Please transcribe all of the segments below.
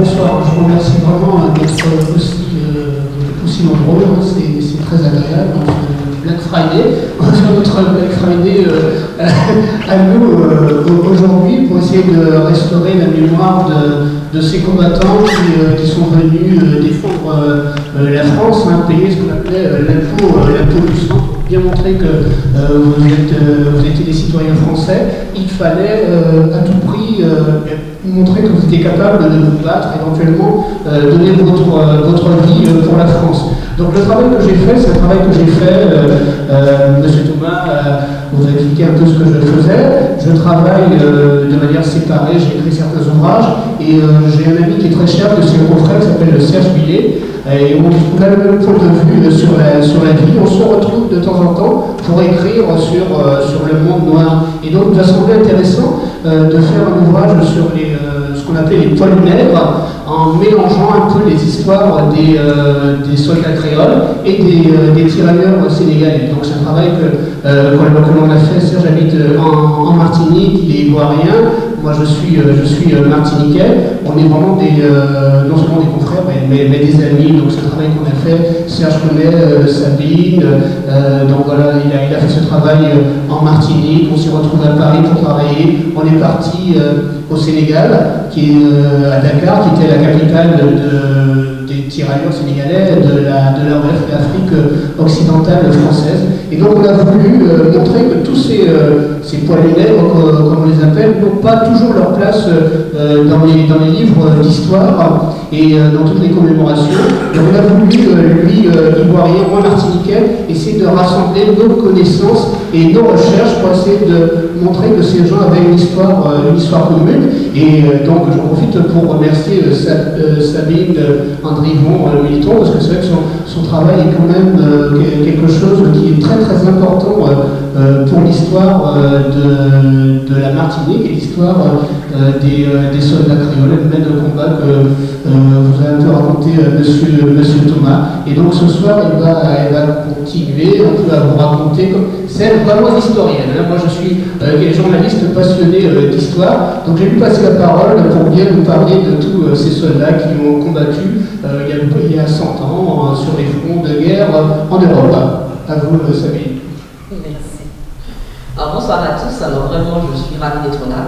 bonsoir. Je vous remercie vraiment d'être aussi nombreux. C'est très agréable. Black Friday, notre Black Friday à nous aujourd'hui pour essayer de restaurer la mémoire de ces combattants qui sont venus défendre la France, payer ce qu'on appelait l'impôt du sang. Bien montrer que vous étiez des citoyens français, il fallait à tout prix montrer que vous étiez capable de vous battre, éventuellement donner votre vie pour la France. Donc le travail que j'ai fait, c'est un travail que j'ai fait, Monsieur Thomas vous a expliqué un peu ce que je faisais. Je travaille de manière séparée, j'ai écrit certains ouvrages, et j'ai un ami qui est très cher, que c'est mon frère, qui s'appelle Serge Billet, et on a le même point de vue sur la vie. On se retrouve de temps en temps pour écrire sur le monde noir. Et donc il m'a semblé intéressant de faire un ouvrage sur ce qu'on appelle les poils nègres, en mélangeant un peu les histoires des soldats créoles et des tirailleurs sénégalais. Donc c'est un travail que l'on a fait. Serge habite en Martinique, il est ivoirien. Moi je suis martiniquais. On est vraiment non seulement des confrères, mais des amis. Donc c'est un travail qu'on a fait. Serge connaît Sabine. Donc voilà, il a fait ce travail en Martinique. On s'est retrouvé à Paris pour travailler. On est parti au Sénégal, qui est à Dakar, qui était la capitale des tirailleurs sénégalais de l'Afrique occidentale française. Et donc on a voulu montrer que tous ces poilus nègres, comme on les appelle, n'ont pas toujours leur place dans les livres d'histoire et dans toutes les commémorations. Donc on a voulu, lui, ivoirien, moi martiniquais, essayer de rassembler nos connaissances et nos recherches pour essayer de montrer que ces gens avaient une histoire commune. Et donc j'en profite pour remercier Sabine Andrivon Militon, parce que c'est vrai que son travail est quand même quelque chose qui est très très important pour l'histoire de la Martinique et l'histoire des soldats créoles, le même combat que vous avez un peu raconté monsieur Thomas. Et donc ce soir elle va continuer un peu à vous raconter. C'est vraiment historienne. Moi je suis journaliste passionné d'histoire, donc j'ai pu passer la parole pour bien vous parler de tous ces soldats qui ont combattu il y a 100 ans sur les fronts de guerre en Europe. À vous, Sabine. Merci. Alors bonsoir à tous. Alors vraiment, je suis ravie d'être là.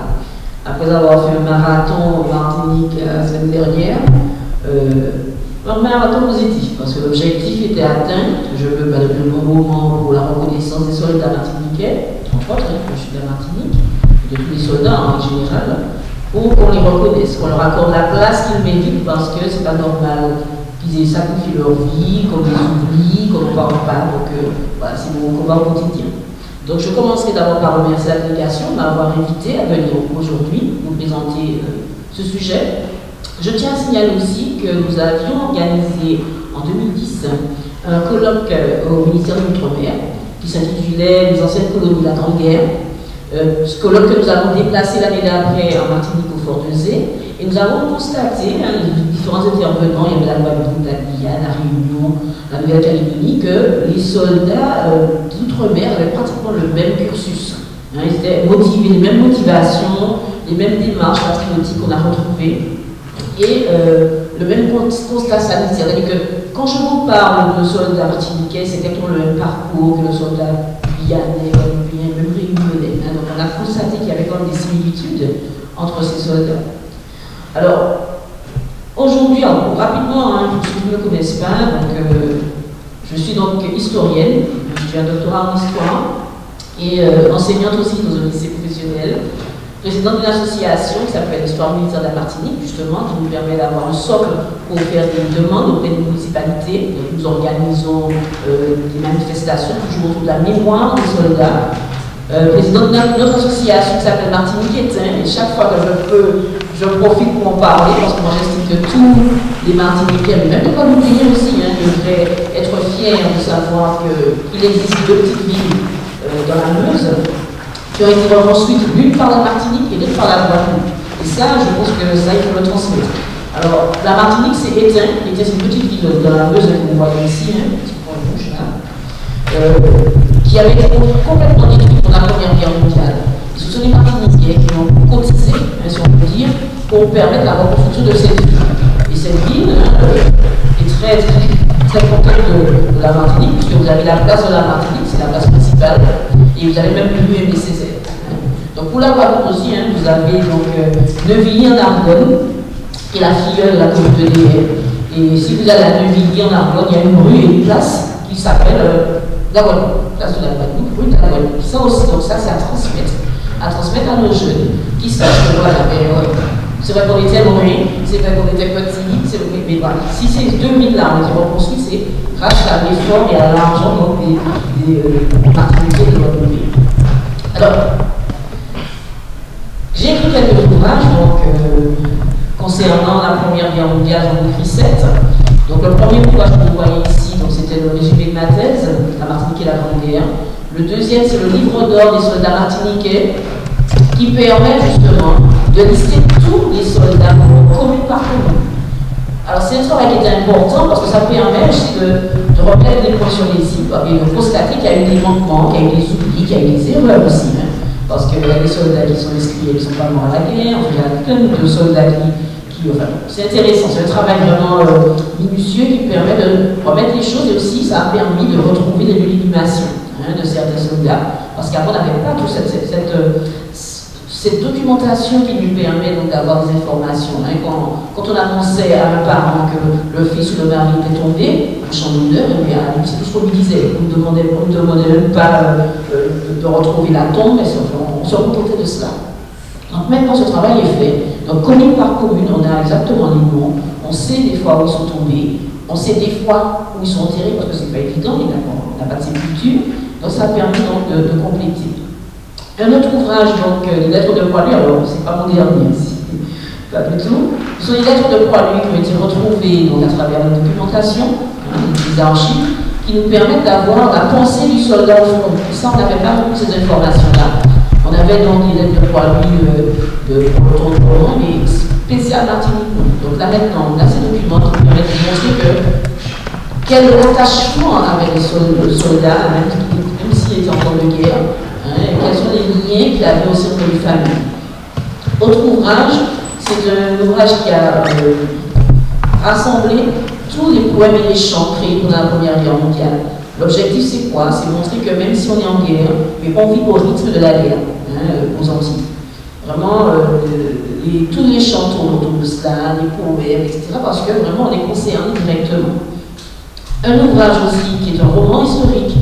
Après avoir fait un marathon en Martinique la semaine dernière, un marathon positif, parce que l'objectif était atteint. Je veux pas depuis un bon moment pour la reconnaissance des soldats martiniquais, entre autres, je suis de la Martinique, de tous les soldats en général, pour qu'on les reconnaisse, qu'on leur accorde la place qu'ils méritent, parce que c'est pas normal qu'ils aient sacrifié leur vie, qu'on les oublie, qu'on ne parle pas. Donc voilà, c'est mon combat au quotidien. Donc je commencerai d'abord par remercier la délégation de m'avoir invité à venir aujourd'hui vous présenter ce sujet. Je tiens à signaler aussi que nous avions organisé en 2010 un colloque au ministère de l'Outre-mer qui s'intitulait Les anciennes colonies de la Grande Guerre. Ce colloque que nous avons déplacé l'année d'après en Martinique au Fort de Zé, et nous avons constaté, les différents intervenants, il y avait la Guadeloupe, la Guyane, la Réunion, la Nouvelle-Calédonie, que les soldats d'outre-mer avaient pratiquement le même cursus. Ils étaient motivés, les mêmes motivations, les mêmes démarches patriotiques qu'on a retrouvées, et le même constat sanitaire. C'est-à-dire que quand je vous parle de soldats martiniquais, c'est exactement le même parcours que le soldat guyanais, guadeloupéen, même réunionnais. Donc on a constaté qu'il y avait quand même des similitudes entre ces soldats. Alors, aujourd'hui, rapidement, pour ceux qui ne me connaissent pas, donc, je suis donc historienne, j'ai un doctorat en histoire et enseignante aussi dans un lycée professionnel, présidente d'une association qui s'appelle l'Histoire militaire de la Martinique, justement, qui nous permet d'avoir un socle pour faire des demandes auprès des municipalités. Et nous organisons des manifestations toujours autour de la mémoire des soldats. Présidente d'une autre association qui s'appelle Martinique Éteint, et chaque fois que je peux, je profite pour en parler, parce que moi j'estime que tous les Martiniquais, mais même les Guadeloupéens aussi, devraient être fiers de savoir qu'il existe deux petites villes dans la Meuse qui ont été reconstruites l'une par la Martinique et l'autre par la Guadeloupe. Et ça, je pense que ça, il faut le transmettre. Alors, la Martinique, c'est Étain. Étain, c'est une petite ville dans la Meuse que vous voyez ici, petit point rouge là, qui avait été complètement détruite pour la Première Guerre mondiale. Et ce sont les Martiniquais qui ont cotisé, si on peut dire, pour permettre la reconstruction de cette ville. cette ville est très, très, très contente de la Martinique, puisque vous avez la place de la Martinique, c'est la place principale, et vous avez même l'UMBCZ. Donc pour la Guadeloupe aussi, vous avez donc Neuville en Argonne, qui est la filleule de la commune de Déhé. Et si vous allez à Neuville en Argonne, il y a une rue et une place qui s'appelle la Guadeloupe, place de la Guadeloupe, rue de la Guadeloupe. Ça aussi, donc ça c'est à transmettre à nos jeunes qui sachent que voilà, c'est vrai qu'on était loin, c'est vrai qu'on était petits, mais voilà, si ces 2000 là on ont reconstruit, c'est grâce à l'effort et à l'argent des particuliers de notre pays. Alors, j'ai écrit quelques ouvrages concernant la Première Guerre mondiale, j'en ai écrit 7. Donc le premier ouvrage que vous voyez ici, c'était le résumé de ma thèse, La Martinique et la Grande Guerre. Le deuxième, c'est le livre d'or des soldats martiniquais, qui permet justement de lister tous les soldats commune par commune. Alors c'est un travail qui est important parce que ça permet aussi de remettre les points sur les i et de constater qu'il y a eu des manquements, qu'il y a eu des oublis, qu'il y a eu des erreurs aussi. Parce qu'il y a des soldats qui sont inscrits et qui ne sont pas morts à la guerre, il y a plein de soldats enfin, c'est intéressant, c'est un travail vraiment minutieux qui permet de remettre les choses et aussi ça a permis de retrouver des légimations de certains soldats, parce qu'avant on n'avait pas toute cette documentation qui nous permet d'avoir des informations. Quand on annonçait à un parent que le fils ou le mari était tombé, un champ d'honneur, c'est tout ce qu'on lui disait. On ne demandait même pas de retrouver la tombe, mais on se contentait de cela. Donc maintenant ce travail est fait. Donc commune par commune, on a exactement les noms, on sait des fois où ils sont tombés, on sait des fois où ils sont enterrés, parce que c'est pas évident, on n'a pas de sépulture. Donc ça a permis donc de compléter. Un autre ouvrage, donc, les lettres de Poilu, alors c'est pas mon dernier ici, pas du tout. Ce sont les lettres de Poilu qui ont été retrouvées donc, à travers la documentation, des archives, qui nous permettent d'avoir la pensée du soldat au front. Ça, on n'avait pas beaucoup ces informations-là. On avait donc les lettres de Poilu de Breton, mais spécial Martinique. Donc là maintenant, on a ces documents qui permettent de montrer que quel attachement avec les soldats, même s'ils étaient en temps de guerre, et quels sont les liens qu'il avait aussi entre les familles. Autre ouvrage, c'est un ouvrage qui a rassemblé tous les poèmes et les chants créés pendant la Première Guerre mondiale. L'objectif, c'est quoi? C'est montrer que même si on est en guerre, mais on vit au rythme de la guerre, aux Antilles. Vraiment, tous les chants tournent autour de cela, les poèmes, etc., parce que vraiment, on est concerné directement. Un ouvrage aussi qui est un roman historique,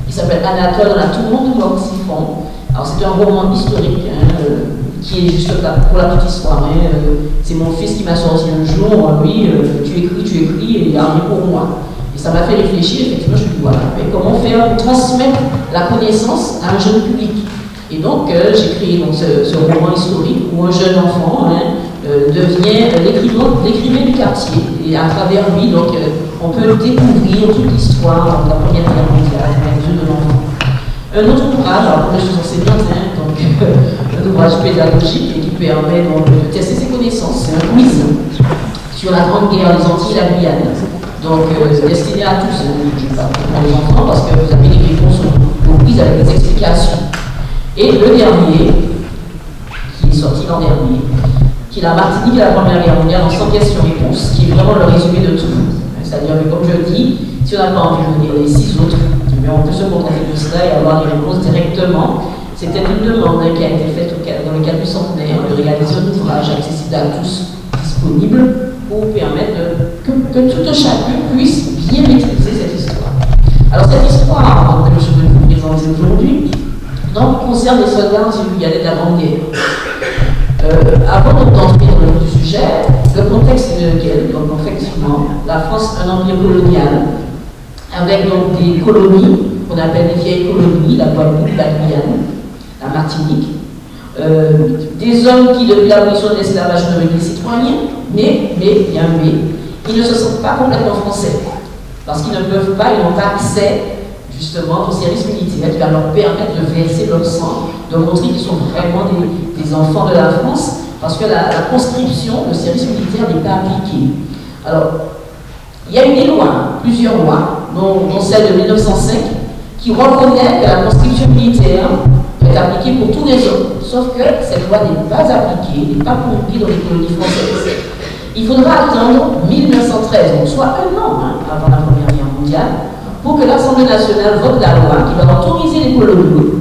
qui s'appelle Anatole dans la tourmente de l'Oxyphon. Alors c'est un roman historique qui est juste là pour la petite histoire. C'est mon fils qui m'a sorti un jour, oui, tu écris et il n'y a rien pour moi. Et ça m'a fait réfléchir, effectivement, je me suis dit, voilà, mais comment faire pour transmettre la connaissance à un jeune public? Et donc j'ai créé donc, ce roman historique où un jeune enfant devient l'écrivain du quartier. Et à travers lui, donc, on peut découvrir toute l'histoire de la Première Guerre mondiale avec les yeux de l'enfant. Un autre ouvrage, alors je vous enseigne donc un ouvrage pédagogique et qui permet donc, de tester ses connaissances. C'est un quiz sur la Grande Guerre des Antilles et la Guyane. Donc c'est destiné à tous, je ne vais pas pour les enfants parce que vous avez des réponses au quiz avec des explications. Et le dernier, qui est sorti l'an dernier, qui est la Martinique et la Première Guerre mondiale en 100 questions-réponses, qui est vraiment le résumé de tout. C'est-à-dire que, comme je dis, si on n'a pas envie de lire les 6 autres, mais on peut se contenter de cela et avoir les réponses directement. C'était une demande qui a été faite dans le cadre du centenaire de réaliser un ouvrage accessible à tous, disponible, pour permettre que tout un chacun puisse bien maîtriser cette histoire. Alors cette histoire que je vais vous présenter aujourd'hui, donc, concerne les soldats anti-guyanais de la Grande Guerre. Avant d'entrer dans le sujet, le contexte est lequel? Donc, effectivement, la France, un empire colonial, avec donc des colonies, qu'on appelle des vieilles colonies, la Guadeloupe, la Guyane, la Martinique, des hommes qui, depuis l'abolition de l'esclavage, sont devenus citoyens, mais, il y a un mais, ils ne se sentent pas complètement français, parce qu'ils ne peuvent pas, ils n'ont pas accès justement au service militaire qui va leur permettre de verser leur sang, de montrer qu'ils sont vraiment des enfants de la France, parce que la conscription, le service militaire n'est pas appliqué. Alors, il y a eu des lois, plusieurs lois, dont celle de 1905, qui reconnaît que la conscription militaire est appliquée pour tous les hommes, sauf que cette loi n'est pas appliquée, n'est pas promulguée dans les colonies françaises. Il faudra attendre 1913, donc soit un an avant la Première Guerre mondiale, pour que l'Assemblée nationale vote la loi qui va autoriser les colonies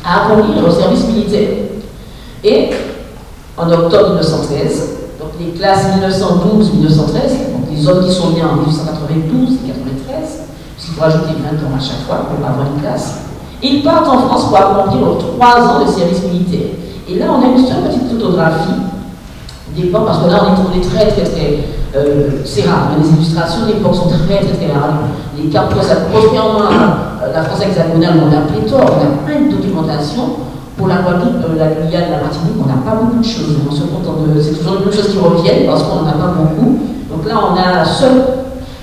à accomplir leur service militaire. Et en octobre 1913, donc les classes 1912-1913, donc les hommes qui sont nés en 1892 et 93, puisqu'il faut ajouter 20 ans à chaque fois pour avoir une classe, ils partent en France pour accomplir leurs 3 ans de service militaire. Et là, on a juste une petite photographie des ports, parce que là, on est très, c'est rare. Les illustrations des ports sont très rares. Les cartes, ça premièrement, la France hexagonale, on a pléthore, on a plein de documentation. Pour la Guadeloupe, la Guyane, la Martinique, on n'a pas beaucoup de choses. On se contente de. C'est toujours les mêmes choses qui reviennent parce qu'on n'en a pas beaucoup. Donc là, on a la seule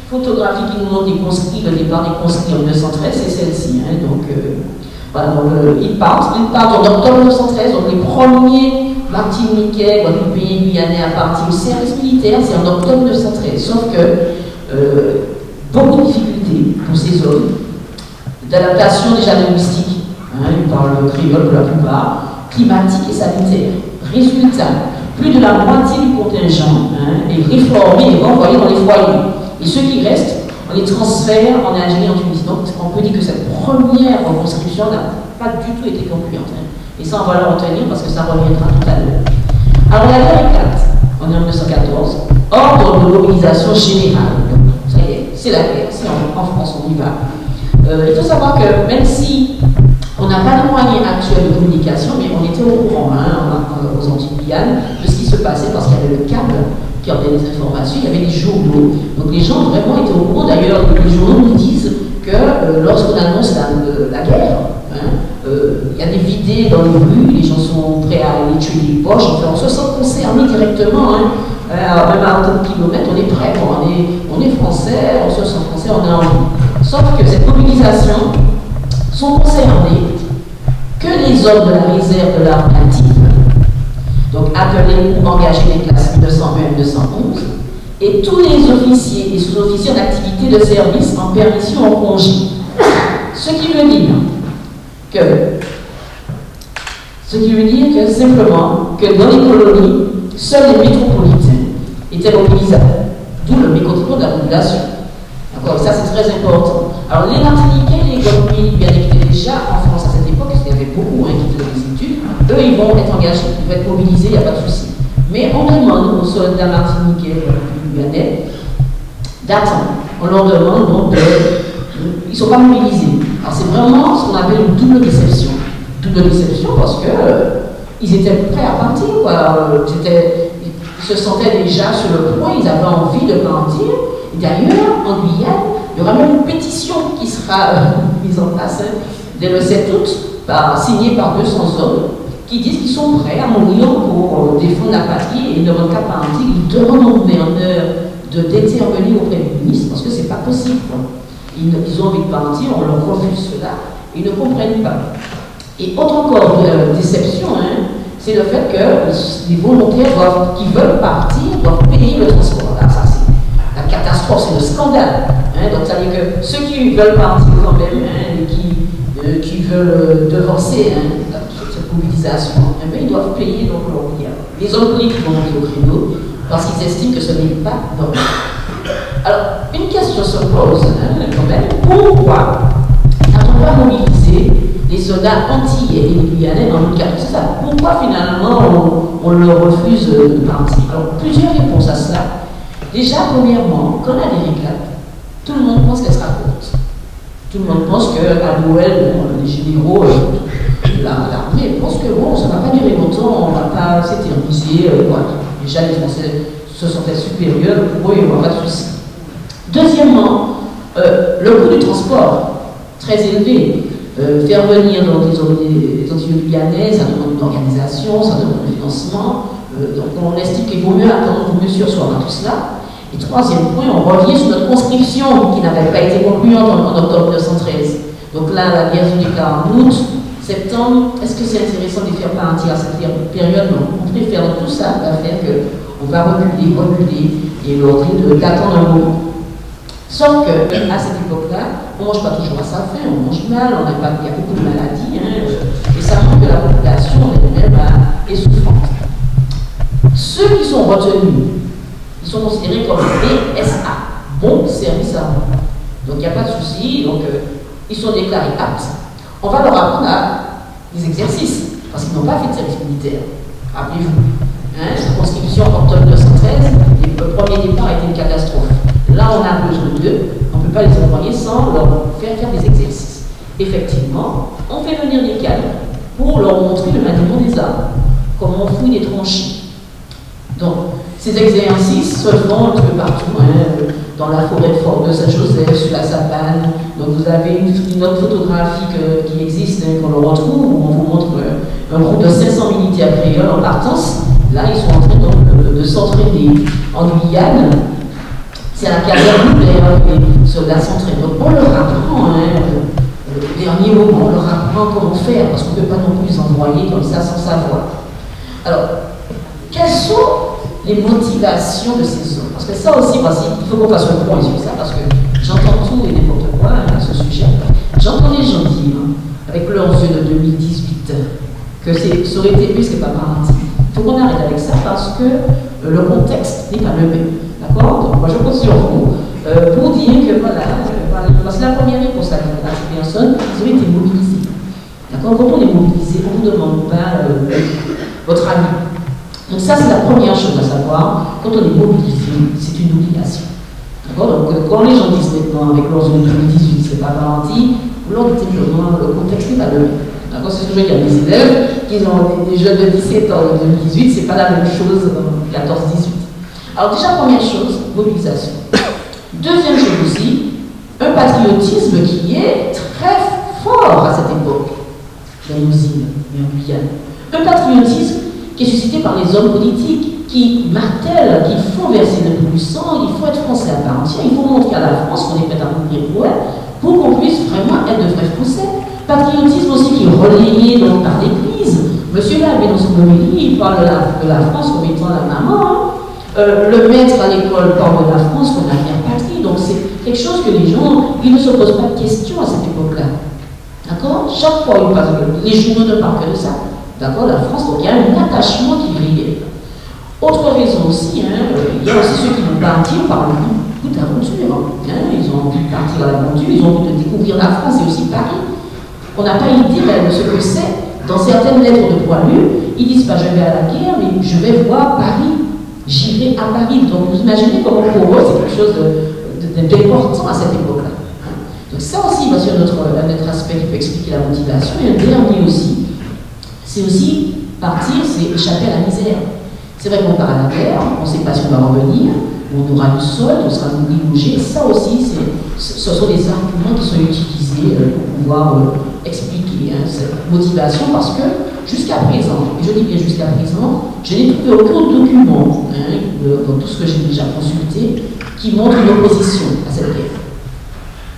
photographie qui nous montre des conscrits, le départ des conscrits en 1913, c'est celle-ci. Donc, voilà, donc ils partent en octobre 1913. Donc les premiers Martiniquais, Guadeloupéens, Guyanais à partir au service militaire, c'est en octobre 1913. Sauf que beaucoup de difficultés pour ces hommes, d'adaptation déjà linguistique. Ils parlent créole pour la plupart, climatique et sanitaire. Résultat, plus de la moitié du contingent est réformé et renvoyé dans les foyers. Et ceux qui restent, on les transfère en Algérie, en Tunisie. Donc on peut dire que cette première reconstruction n'a pas du tout été concluante. Et ça, on va le retenir parce que ça reviendra tout à l'heure. Alors la guerre éclate, on est en 1914, ordre de mobilisation générale. Donc, ça y est, c'est la guerre, c'est en France, on y va. Il faut savoir que même si on n'a pas de moyens actuels de communication, mais on était au courant aux Antilles-Guyane de ce qui se passait parce qu'il y avait le câble qui avait des informations, il y avait des journaux. Donc les gens vraiment étaient au courant. D'ailleurs, les journaux nous disent que lorsqu'on annonce la guerre, il y a des vidées dans les rues, les gens sont prêts à aller tuer les poches, enfin, on se sent concerné directement. Même à un kilomètre, on est prêt, on est français, on se sent français, on a envie. Sauf que cette mobilisation sont concernés que les hommes de la réserve de l'armée active, donc appelés ou engagés des classes 1901 et 1911, et tous les officiers et sous-officiers d'activité de service en permission en congé. Ce qui veut dire que simplement que dans les colonies, seuls les métropolitains étaient mobilisables, d'où le mécontentement de la population. D'accord, ça c'est très important. Alors les Martiniquais, les Guadeloupéens, bien qui étaient déjà en France à cette époque, parce qu'il y avait beaucoup qui faisaient des études, eux ils vont être engagés, ils vont être mobilisés, il n'y a pas de souci. Mais on demande aux soldats martiniquais, guyanais, d'attendre. On leur demande donc ils ne sont pas mobilisés. Alors c'est vraiment ce qu'on appelle une double déception. Double déception parce que ils étaient prêts à partir, quoi. Ils se sentaient déjà sur le point, ils avaient envie de partir. D'ailleurs, en Guyane, il y aura même une pétition qui sera mise en place dès le 7 août, signée par 200 hommes, qui disent qu'ils sont prêts à mourir pour défendre la patrie et ils ne demandent qu'à partir. Ils demandent au gouverneur d'intervenir auprès du ministre parce que ce n'est pas possible. Ils ont envie de partir, on leur refuse cela, ils ne comprennent pas. Et autre encore déception, c'est le fait que les volontaires qui veulent partir doivent payer le transport. Là, ça, c'est la catastrophe, c'est le scandale. Donc ça veut dire que ceux qui veulent partir quand même, et qui veulent devancer cette mobilisation, ils doivent payer donc leur billet. Les hommes politiques vont monter au créneau parce qu'ils estiment que ce n'est pas normal. Alors, une question se pose quand même, pourquoi n'a-t-on pas mobilisé les soldats antillais et les Guyanais en 1914? Pourquoi finalement on leur refuse de partir? Alors, plusieurs réponses à cela. Déjà, premièrement, quand la guerre éclate, tout le monde pense qu'elle sera courte. Tout le monde pense qu'à Noël, les généraux, l'armée pense que bon, ça ne va pas durer longtemps, on ne va pas s'éterniser. Déjà, les Français se sentaient supérieurs, pour eux, il n'y aura pas de souci. Deuxièmement, le coût du transport, très élevé. Faire venir dans des Antilles guyanaises, ça demande une organisation, ça demande un financement. Donc on estime qu'il vaut mieux attendre, il vaut mieux sursoir à tout cela. Et troisième point, on revient sur notre conscription qui n'avait pas été concluante en octobre 1913. Donc là, la guerre se déclare en août, septembre. Est-ce que c'est intéressant de les faire partir à cette période? Non. On préfère tout ça à faire qu'on va reculer et leur dire d'attendre un moment. Sauf qu'à cette époque-là, on ne mange pas toujours à sa faim, on mange mal, il y a beaucoup de maladies, et ça montre que la population elle-même est souffrante. Ceux qui sont retenus Ils sont considérés comme BSA, bon service à rendre. Donc il n'y a pas de souci, donc ils sont déclarés aptes. On va leur apprendre des exercices, parce qu'ils n'ont pas fait de service militaire. Rappelez-vous, hein, conscription en octobre 1913, le premier départ a été une catastrophe. Là, on a besoin d'eux, on ne peut pas les envoyer sans leur faire des exercices. Effectivement, on fait venir des cadres pour leur montrer le maniement des armes, comment on fouille des tranchées. Donc, ces exercices se font un peu partout, hein, dans la forêt de Fort de Saint-Joseph, sur la Sapane. Donc, vous avez une autre photographie qui existe, hein, qu'on le retrouve, où on vous montre un groupe de 500 militaires créoles en partance. Là, ils sont en train donc, de s'entraîner en Guyane. C'est à la caserne nucléaire, les soldats s'entraînent. Donc, on leur apprend, hein, au dernier moment, on leur apprend comment faire, parce qu'on ne peut pas non plus les envoyer comme ça sans savoir. Alors, quelles sont les motivations de ces hommes? Parce que ça aussi, il faut qu'on fasse un point sur ça, parce que j'entends tout et n'importe quoi à ce sujet. J'entends les gens dire, avec leurs yeux de 2018, que ça aurait été mieux, c'est pas parenté. Il faut qu'on arrête avec ça, parce que le contexte n'est pas le même. D'accord? Donc, moi, je compte sur vous pour dire que, voilà, parce que la première réponse à ces personnes, ils ont été mobilisés. D'accord? Quand on est mobilisé, on ne vous demande pas votre avis. Donc ça, c'est la première chose à savoir. Quand on est mobilisé, c'est une obligation. D'accord? Donc quand les gens disent maintenant, avec leurs yeux de 2018, c'est pas garanti, vous leur dites simplement, le contexte n'est pas le même. D'accord? C'est ce que je veux dire à mes élèves, qui ont des jeunes de 17 ans de 2018, c'est pas la même chose en 14-18. Alors déjà, première chose, mobilisation. Deuxième chose aussi, un patriotisme qui est très fort à cette époque, dans nos îles et en Guyane. Un patriotisme qui est suscité par les hommes politiques qui martèlent, qui font verser le plus sang, il faut être français à part entière, il faut montrer à la France qu'on est prêt à mourir pour elle, pour qu'on puisse vraiment être de vrais français. Patriotisme aussi qui est relayé donc, par l'Église. Monsieur l'abbé dans son homélie, il parle de la France comme étant la maman. Hein. Le maître à l'école parle de la France comme la mère patrie. Donc c'est quelque chose que les gens, ils ne se posent pas de questions à cette époque-là. D'accord? Chaque fois, ils parlent, les journaux ne parlent que de ça. D'accord? La France, donc il y a un attachement qui est lié. Autre raison aussi, hein, il y a aussi ceux qui vont partir par le goût d'aventure. Hein, ils ont envie de partir à l'aventure, ils ont envie de découvrir la France et aussi Paris. On n'a pas idée de ce que c'est. Dans certaines lettres de poilus, ils disent pas je vais à la guerre, mais je vais voir Paris. J'irai à Paris. Donc vous imaginez comment pour eux c'est quelque chose d'important à cette époque-là. Donc ça aussi, va sur notre aspect qui peut expliquer la motivation. Et un dernier aussi, c'est aussi partir, c'est échapper à la misère. C'est vrai qu'on part à la guerre, on ne sait pas si on va revenir, on aura du sol, on sera logé. Ça aussi, ce sont des arguments qui sont utilisés pour pouvoir expliquer cette motivation, parce que jusqu'à présent, et je dis bien jusqu'à présent, je n'ai trouvé aucun document dans tout ce que j'ai déjà consulté qui montre une opposition à cette guerre.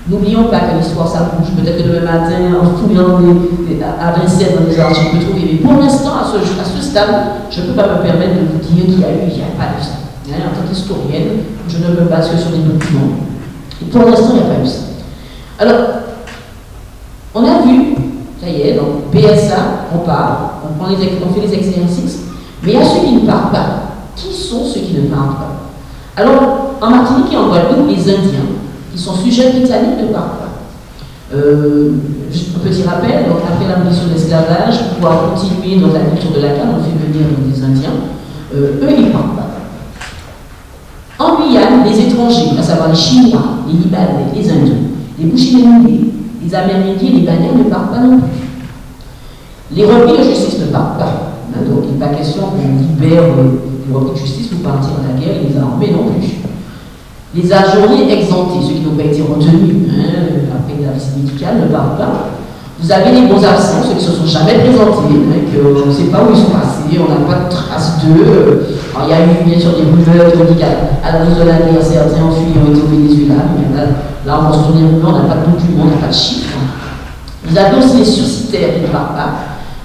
N'oublions pas que l'histoire ça bouge. Peut-être que demain matin, en fouillant à Vincennes dans les archives, on peut trouver. Mais pour l'instant, à ce stade, je ne peux pas me permettre de vous dire qu'il y a eu, il n'y a pas eu ça. En tant qu'historienne, je ne me base que sur les documents. Et pour l'instant, il n'y a pas eu ça. Alors, on a vu, ça y est, donc PSA, on parle, on fait les exercices, mais il y a ceux qui ne parlent pas. Qui sont ceux qui ne parlent pas? Alors, en Martinique et en Guadeloupe, les Indiens, qui sont sujets britanniques, ne parlent pas. Juste un petit rappel, donc après l'abolition de l'esclavage, pour pouvoir continuer dans la culture de la canne, on fait venir des Indiens, eux, ils ne parlent pas. En Guyane, les étrangers, à savoir les Chinois, les Libanais, les Indiens, les Bushiménoués, les Amérindiens, les Banais ne parlent pas non plus. Les repris de justice ne parlent pas. Donc il n'est pas question qu'on libère les repris de justice pour partir à la guerre et les armées non plus. Les ajournés exemptés, ceux qui n'ont pas été retenus après la visite médicale, ne parlent pas. Vous avez les bons absents, ceux qui ne se sont jamais présentés, qu'on ne sait pas où ils sont passés, on n'a pas de traces d'eux. Il y a eu bien sûr des rumeurs qui ont dit qu'à la cause de la guerre, certains enfuis ont été au Venezuela, mais là on va se tourner au plan, on n'a pas de documents, on n'a pas de chiffres. Vous avez aussi les sursitaires qui ne parlent pas.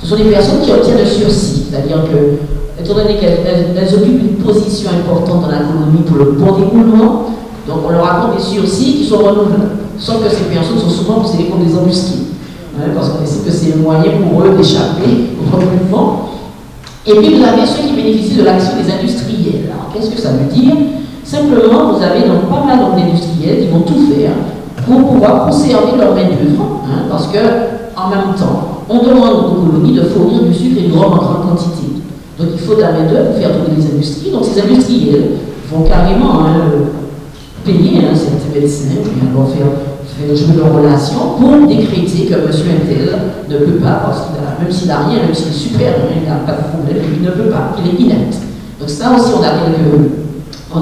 Ce sont des personnes qui obtiennent le sursis, c'est-à-dire que, étant donné qu'elles occupent une position importante dans l'économie pour le bon déroulement, donc on leur accorde des sursis qui sont renouvelables. Sauf que ces personnes sont souvent considérées comme des embusqués, parce qu'on essaie que c'est un moyen pour eux d'échapper au recrutement. Et puis vous avez ceux qui bénéficient de l'action des industriels. Alors qu'est-ce que ça veut dire? Simplement, vous avez donc pas mal d'industriels qui vont tout faire pour pouvoir conserver leur main-d'œuvre, hein, parce que en même temps, on demande aux colonies de fournir du sucre et du rhum en grande quantité. Donc il faut de la main-d'œuvre pour faire tourner les industries. Donc ces industriels vont carrément payer cette médecin, ils vont faire jouer leur relation pour décréter que monsieur Intel ne peut pas, parce qu'il a, même s'il n'a rien, même s'il est super, il n'a pas de problème, il ne peut pas, il est inepte. Donc ça aussi, on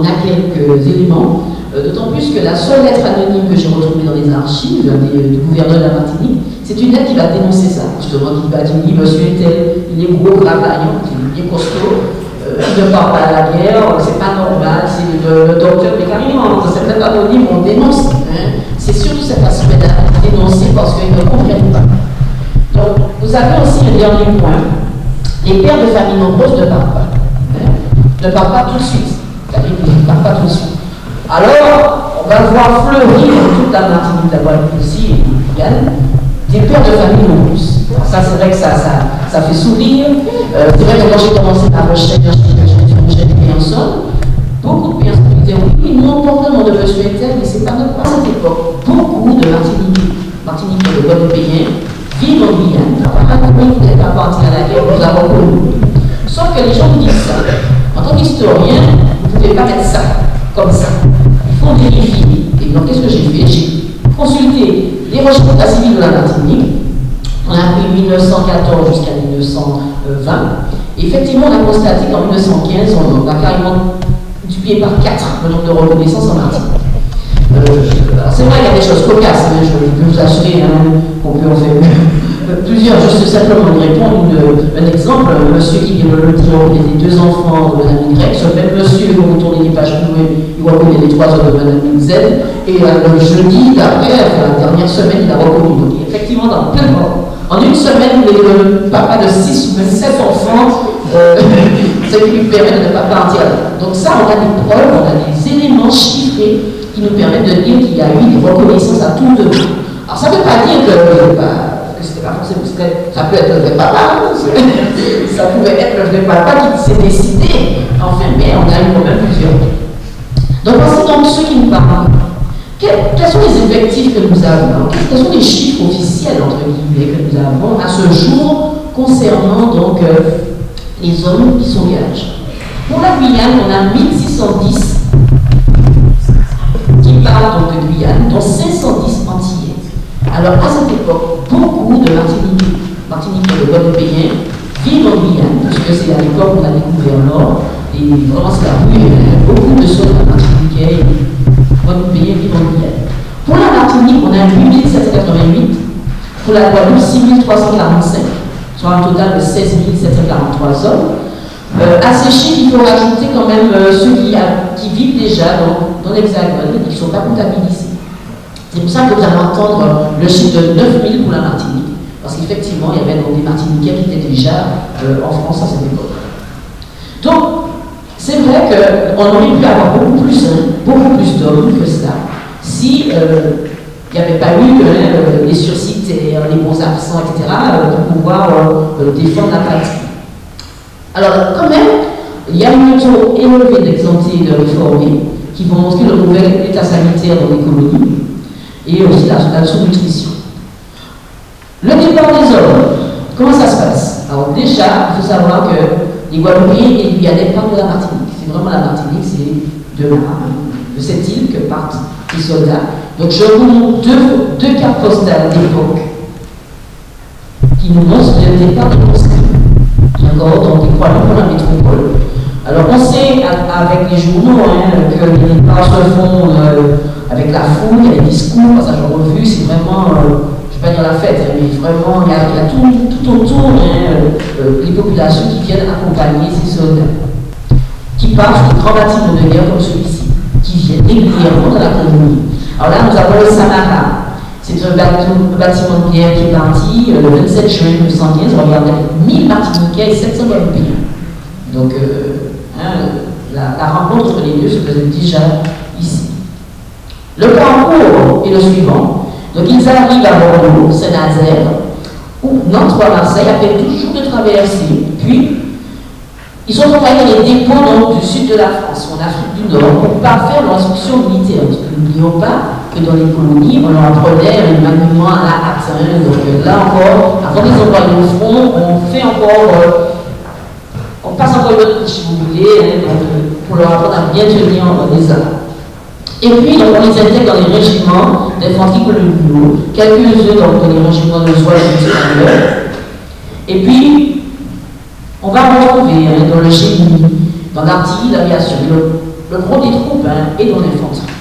a quelques éléments, d'autant plus que la seule lettre anonyme que j'ai retrouvée dans les archives du gouverneur de la Martinique, c'est une lettre qui va dénoncer ça, justement, qui va dire, oui, monsieur Intel, il est gros, gravaillant, il est bien costaud, il ne part pas à la guerre, c'est pas normal, c'est le docteur, mais carrément, dans cette lettre anonyme, on dénonce. Hein. C'est surtout cet aspect-là dénoncé parce qu'ils ne comprennent pas. Donc, vous avez aussi un dernier point. Les pères de famille nombreuses ne partent pas. Hein. Ne partent pas tout de suite. Ils ne partent pas tout de suite. Alors, on va voir fleurir dans toute la Martinique, la Guadeloupe aussi, et Guyane, des pères de famille nombreuses. Ça, c'est vrai que ça fait sourire. C'est vrai que quand j'ai commencé ma recherche, j'ai des personnes. Beaucoup de personnes me disaient oui, non, portement de monsieur Intel, mais c'est pas notre part à cette époque. Beaucoup de Martiniquais de Guadeloupéens vivent en Guyane. Papa qui n'était pas parti à la guerre, nous avons connu. Sauf que les gens me disent ça. En tant qu'historien, vous ne pouvez pas mettre ça comme ça. Il faut vérifier. Et donc, qu'est-ce que j'ai fait? J'ai consulté les recherches d'état civil de la Martinique. On a pris 1914 jusqu'à 1920. Et effectivement, on a constaté qu'en 1915, on a carrément multiplié par 4 le nombre de reconnaissances en Martinique. C'est vrai qu'il y a des choses cocasses, mais je peux vous assurer qu'on peut en faire plusieurs. Juste simplement lui répondre un exemple. Monsieur qui vient de le dire, il a deux enfants de Madame Y. Ce même monsieur, quand vous tournez les pages plus loin, il reconnaît les 3 hommes de Madame Z. Et le jeudi d'après, la dernière semaine, il a reconnu. Donc, effectivement, dans plein de morts. En une semaine, le papa de 6 ou 7 enfants, ce qui lui permet de ne pas partir. Donc ça, on a des preuves, on a des éléments chiffrés qui nous permettent de dire qu'il y a eu des reconnaissances à tout de monde. Alors ça ne veut pas dire que c'était pas forcément, ça peut être le vrai papa, ça pouvait être le vrai papa qui s'est décidé, enfin, mais on a eu quand même plusieurs. Donc voici donc ceux qui nous parlent. Quels sont les effectifs que nous avons? Quels sont les chiffres officiels, entre guillemets, que nous avons à ce jour concernant donc les hommes qui s'engagent? Pour la Guyane, on a 1610 qui parlent donc de Guyane, dont 510 antillais. Alors à cette époque, beaucoup de Martiniquais de Guadeloupéens vivent en Guyane, parce que c'est à l'époque où on a découvert l'or, et vraiment c'est la rue, beaucoup de soldats martiniquais Guadeloupéens vivent en Guyane. Pour la Martinique, on a 8788, pour la Guadeloupe 6345, soit un total de 16 743 hommes. À ces chiffres, il faut rajouter quand même ceux qui vivent déjà dans l'Hexagone et qui ne sont pas comptabilisés. C'est pour ça que vous allez entendre le chiffre de 9000 pour la Martinique, parce qu'effectivement, il y avait donc des Martiniquais qui étaient déjà en France à cette époque. Donc, c'est vrai qu'on aurait pu avoir beaucoup plus d'hommes que ça si il n'y avait pas eu les surcitaires, les bons absents, etc., pour pouvoir défendre la patrie. Alors, quand même, il y a un taux élevé d'exemptés de réformés qui vont montrer le mauvais état sanitaire dans les colonies et aussi la sous-nutrition. Le départ des hommes, comment ça se passe? Alors déjà, il faut savoir que les Guadeloupéens et les Guyanais partent de la Martinique. C'est vraiment la Martinique, c'est de cette île que partent les soldats. Donc je vous montre deux cartes postales d'époque qui nous montrent le départ des conscrits. D'accord, donc des croix pour la métropole. Alors on sait avec les journaux que les départs se font avec la foule, il y a des discours, passage en revue, c'est vraiment, je ne vais pas dire la fête, mais vraiment il y a tout autour les populations qui viennent accompagner ces soldats, qui partent de grands bâtiments de guerre comme celui-ci, qui viennent régulièrement dans la colonie. Alors là nous avons le Samara. C'est un bâtiment de guerre qui est parti le 27 juin 1915, on regardait 1000 Martiniquais et 700 Guadeloupéens. Donc, la rencontre entre les deux se faisait déjà ici. Le parcours est le suivant. Donc, ils arrivent à Bordeaux, Saint-Nazaire, ou Nantes ou à Marseille, après toujours de traverser. Puis, Ils sont envoyés dans les dépôts donc, du sud de la France, en Afrique du Nord, pour parfaire leur instruction militaire. Parce que n'oublions pas que dans les colonies, on leur apprenait le maniement à la hâte. Donc là encore, avant de les envoyer au front, on fait encore, on passe encore une autre couche, si vous voulez, donc, pour leur apprendre à bien tenir les armes. Et puis, donc, on les intègre dans les régiments d'infanterie coloniaux, quelques-uns dans les régiments de soins espagnols. Et puis, on va retrouver dans le génie, dans l'artillerie, l'aviation, le gros des troupes et dans l'infanterie.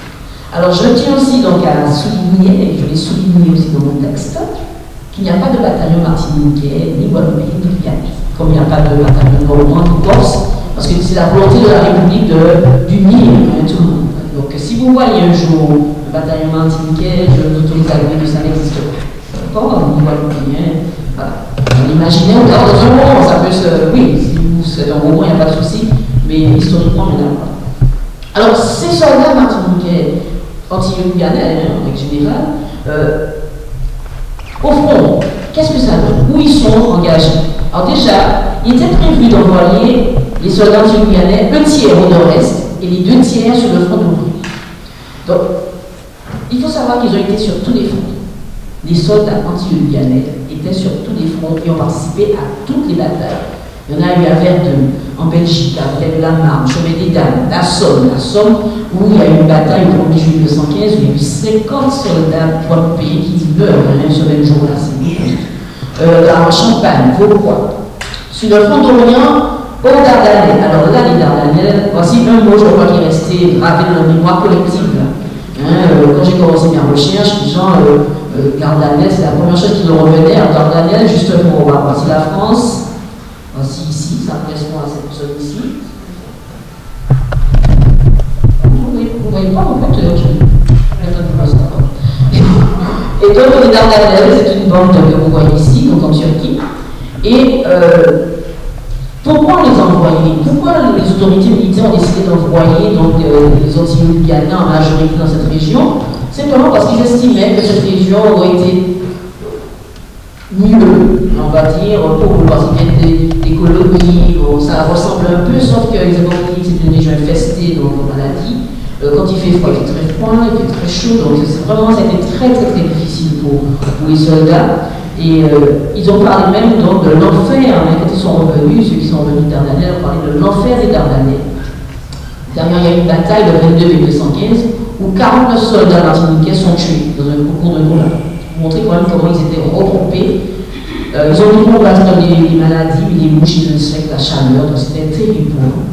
Alors, je tiens aussi donc à souligner, et je l'ai souligné aussi dans mon texte, qu'il n'y a pas de bataillon martiniquais, ni guadeloupéen, ni guyanais, comme il n'y a pas de bataillon normand, ni corse, parce que c'est la volonté de la République d'unir tout le monde. Donc, si vous voyez un jour le bataillon martiniquais, je vous autorise à dire que ça n'existe pas. D'accord? Ni guadeloupéen, voilà. On imaginait, dans un moment, ça peut se. Oui, si vous êtes un moment, il n'y a pas de souci, mais historiquement, il n'y en a pas. Alors, ces soldats martiniquais, anti-guyanais, en règle générale, au front, qu'est-ce que ça donne? Où ils sont engagés? Alors, déjà, il était prévu d'envoyer les soldats anti-guyanais un tiers au nord-est et les 2 tiers sur le front d'ouvrier. Donc, il faut savoir qu'ils ont été sur tous les fronts. Les soldats anti-guyanais étaient sur tous les fronts et ont participé à toutes les batailles. Il y en a eu à Verdun, en Belgique, à la Marne, Chemin des Dames, la Somme, où il y a eu une bataille au 1er juillet 1915, où il y a eu 50 soldats guadeloupéens qui meurent ce même jour-là, en Champagne, Vauquois. Sur le front d'Orient, au Dardanelles. Alors là, les Dardanelles, voici un mot, je crois, qui est resté gravé dans la mémoire collective. Quand j'ai commencé mes recherches, les gens, Dardanelles, c'est la première chose qui leur revenait. Alors, Dardanelles, justement, voici la France. Voici ici, ça correspond à cette zone ici. Vous ne voyez pas, en fait, et donc, les Dardanelles, c'est une bande que vous voyez ici, donc en Turquie. Et pourquoi on les a envoyés? Pourquoi les autorités militaires ont décidé d'envoyer les anti-guyanais en majorité dans cette région? Simplement parce qu'ils estimaient que cette région aurait été mieux, on va dire, pour parce qu'il y a des colonies, ça ressemble un peu, sauf qu'ils avaient oublié que c'est une région infestée de maladies. Quand il fait froid, il fait très froid, il fait très chaud, donc ça a été très difficile pour les soldats. Et ils ont parlé même donc, de l'enfer, quand ils sont revenus, ceux qui sont revenus Dardanelles ont parlé de l'enfer des Dardanelles. D'ailleurs, il y a eu une bataille le 22 mai 1915 où 49 soldats martiniquais sont tués dans un concours de combat. Pour montrer quand même comment ils étaient regroupés. Ils ont dû combattre les maladies, les mouches, les insectes, la chaleur, donc c'était terrible pour eux.